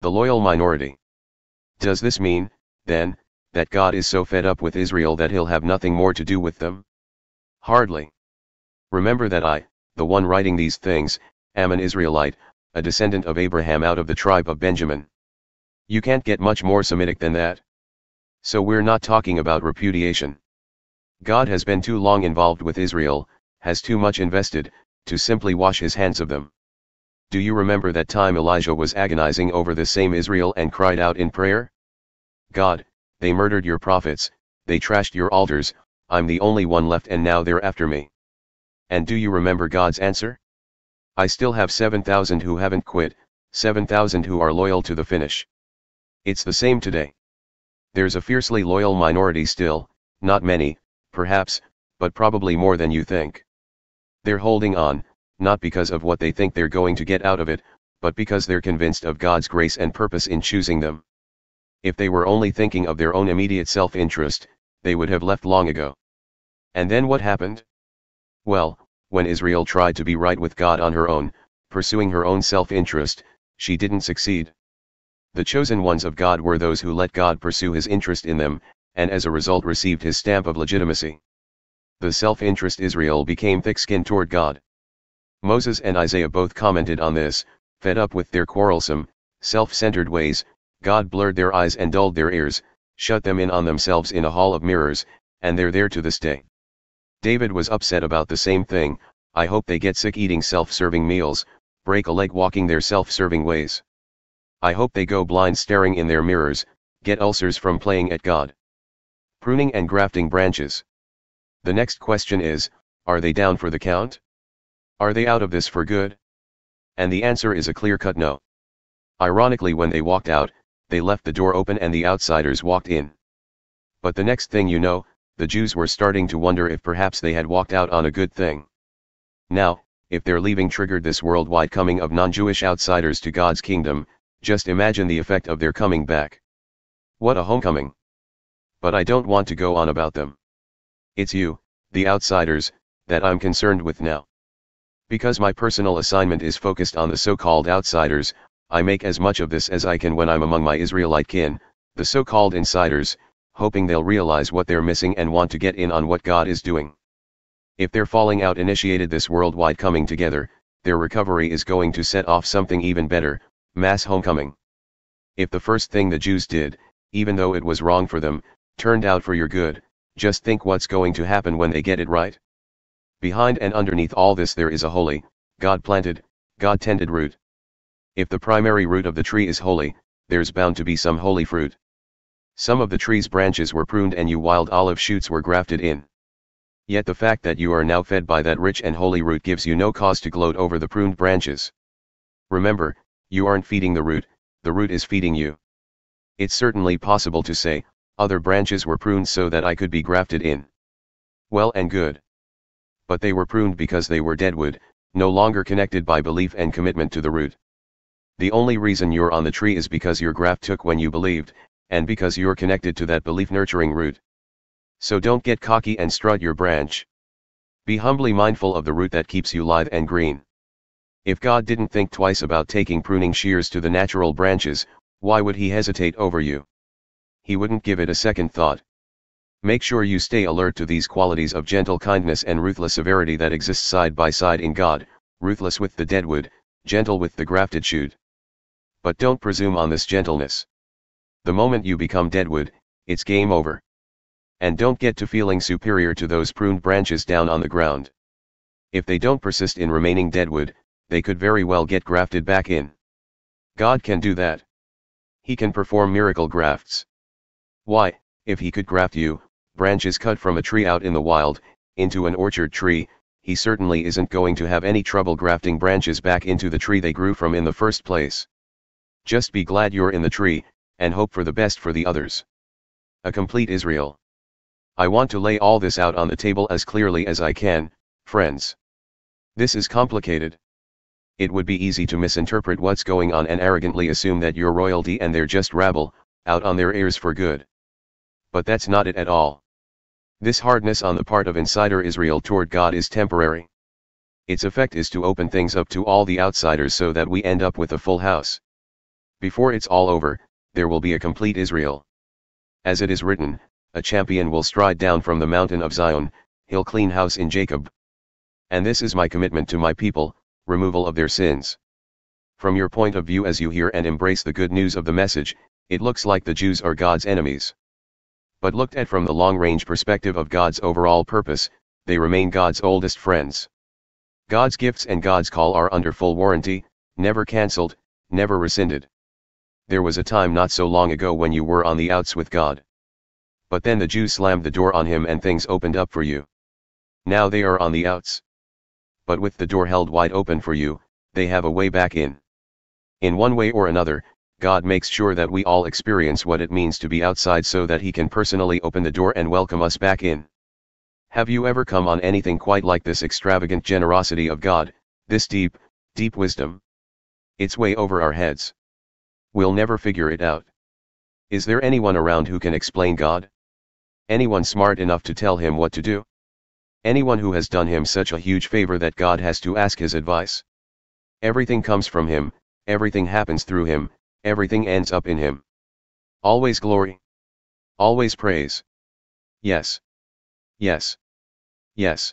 The loyal minority. Does this mean, then, that God is so fed up with Israel that he'll have nothing more to do with them? Hardly. Remember that I, the one writing these things, am an Israelite, a descendant of Abraham out of the tribe of Benjamin. You can't get much more Semitic than that. So we're not talking about repudiation. God has been too long involved with Israel, has too much invested, to simply wash his hands of them. Do you remember that time Elijah was agonizing over the same Israel and cried out in prayer? God, they murdered your prophets, they trashed your altars, I'm the only one left and now they're after me. And do you remember God's answer? I still have 7,000 who haven't quit, 7,000 who are loyal to the finish. It's the same today. There's a fiercely loyal minority still, not many, perhaps, but probably more than you think. They're holding on, not because of what they think they're going to get out of it, but because they're convinced of God's grace and purpose in choosing them. If they were only thinking of their own immediate self-interest, they would have left long ago. And then what happened? Well, when Israel tried to be right with God on her own, pursuing her own self-interest, she didn't succeed. The chosen ones of God were those who let God pursue his interest in them, and as a result received his stamp of legitimacy. The self-interest Israel became thick-skinned toward God. Moses and Isaiah both commented on this. Fed up with their quarrelsome, self-centered ways, God blurred their eyes and dulled their ears, shut them in on themselves in a hall of mirrors, and they're there to this day. David was upset about the same thing. I hope they get sick eating self-serving meals, break a leg walking their self-serving ways. I hope they go blind staring in their mirrors, get ulcers from playing at God. Pruning and grafting branches. The next question is, are they down for the count? Are they out of this for good? And the answer is a clear-cut no. Ironically, when they walked out, they left the door open and the outsiders walked in. But the next thing you know, the Jews were starting to wonder if perhaps they had walked out on a good thing. Now, if their leaving triggered this worldwide coming of non-Jewish outsiders to God's kingdom, just imagine the effect of their coming back. What a homecoming! But I don't want to go on about them. It's you, the outsiders, that I'm concerned with now. Because my personal assignment is focused on the so-called outsiders, I make as much of this as I can when I'm among my Israelite kin, the so-called insiders, hoping they'll realize what they're missing and want to get in on what God is doing. If their falling out initiated this worldwide coming together, their recovery is going to set off something even better, mass homecoming. If the first thing the Jews did, even though it was wrong for them, turned out for your good, just think what's going to happen when they get it right. Behind and underneath all this there is a holy, God-planted, God-tended root. If the primary root of the tree is holy, there's bound to be some holy fruit. Some of the tree's branches were pruned and you wild olive shoots were grafted in. Yet the fact that you are now fed by that rich and holy root gives you no cause to gloat over the pruned branches. Remember, you aren't feeding the root is feeding you. It's certainly possible to say, other branches were pruned so that I could be grafted in. Well and good. But they were pruned because they were deadwood, no longer connected by belief and commitment to the root. The only reason you're on the tree is because your graft took when you believed, and because you're connected to that belief-nurturing root. So don't get cocky and strut your branch. Be humbly mindful of the root that keeps you lithe and green. If God didn't think twice about taking pruning shears to the natural branches, why would he hesitate over you? He wouldn't give it a second thought. Make sure you stay alert to these qualities of gentle kindness and ruthless severity that exist side by side in God, ruthless with the deadwood, gentle with the grafted shoot. But don't presume on this gentleness. The moment you become deadwood, it's game over. And don't get to feeling superior to those pruned branches down on the ground. If they don't persist in remaining deadwood, they could very well get grafted back in. God can do that. He can perform miracle grafts. Why, if he could graft you, branches cut from a tree out in the wild, into an orchard tree, he certainly isn't going to have any trouble grafting branches back into the tree they grew from in the first place. Just be glad you're in the tree, and hope for the best for the others. A complete Israel. I want to lay all this out on the table as clearly as I can, friends. This is complicated. It would be easy to misinterpret what's going on and arrogantly assume that you're royalty and they're just rabble, out on their ears for good. But that's not it at all. This hardness on the part of insider Israel toward God is temporary. Its effect is to open things up to all the outsiders so that we end up with a full house. Before it's all over, there will be a complete Israel. As it is written, a champion will stride down from the mountain of Zion, he'll clean house in Jacob. And this is my commitment to my people, removal of their sins. From your point of view as you hear and embrace the good news of the message, it looks like the Jews are God's enemies. But looked at from the long-range perspective of God's overall purpose, they remain God's oldest friends. God's gifts and God's call are under full warranty, never cancelled, never rescinded. There was a time not so long ago when you were on the outs with God. But then the Jews slammed the door on him and things opened up for you. Now they are on the outs. But with the door held wide open for you, they have a way back in. In one way or another, God makes sure that we all experience what it means to be outside so that he can personally open the door and welcome us back in. Have you ever come on anything quite like this extravagant generosity of God, this deep, deep wisdom? It's way over our heads. We'll never figure it out. Is there anyone around who can explain God? Anyone smart enough to tell him what to do? Anyone who has done him such a huge favor that God has to ask his advice? Everything comes from him, everything happens through him, everything ends up in him. Always glory. Always praise. Yes. Yes. Yes.